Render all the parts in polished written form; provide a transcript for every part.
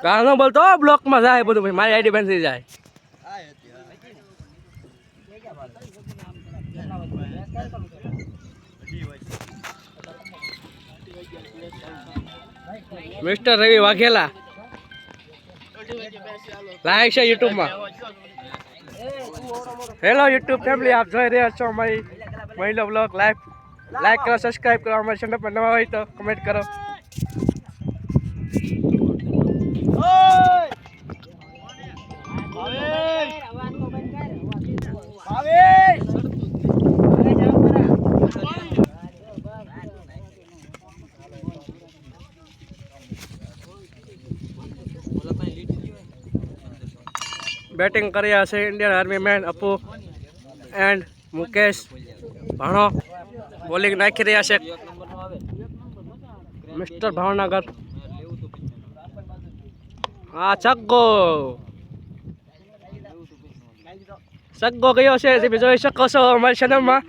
ગાનો બોલતો બ્લોક માં જાય બધું ભાઈ મારી આઈડી બંધ થઈ જાય મિસ્ટર રવિ વાઘેલા લાઈક છે યુટ્યુબ માં હેલો યુટ્યુબ ફેમિલી આપ જોઈ રહ્યા છો અમારી મહિલા બ્લોગ લાઈક કરો સબસ્ક્રાઇબ કરો અમારી ચેનલ પર નવા હોય તો કમેન્ટ કરો બેટિંગ કર્યા છે Indian army man Apu and Mukesh ભાણો બોલિંગ નાખી રહ્યા છે મિસ્ટર ભાવનગર હા સગ્ગો ગયો છે તમે જોઈ શકો છો અમારી ચેનલમાં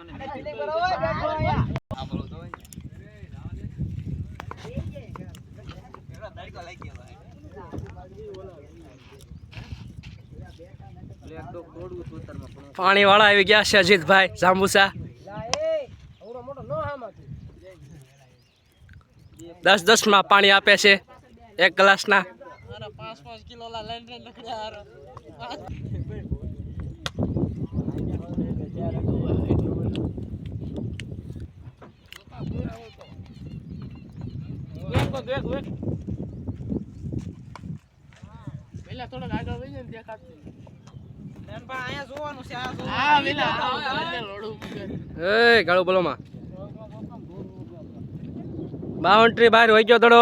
પાણી વાળા આવી ગયા છે અજીતભાઈ જાંબુસા 10-10 માં પાણી આપે છે એક ગ્લાસના 5-5 કિલો પેલા થોડો આગળ વઈ જાય દેખાતું ગાળું બોલો માં બાઉન્ડ્રી બહાર હોય ગયો થોડો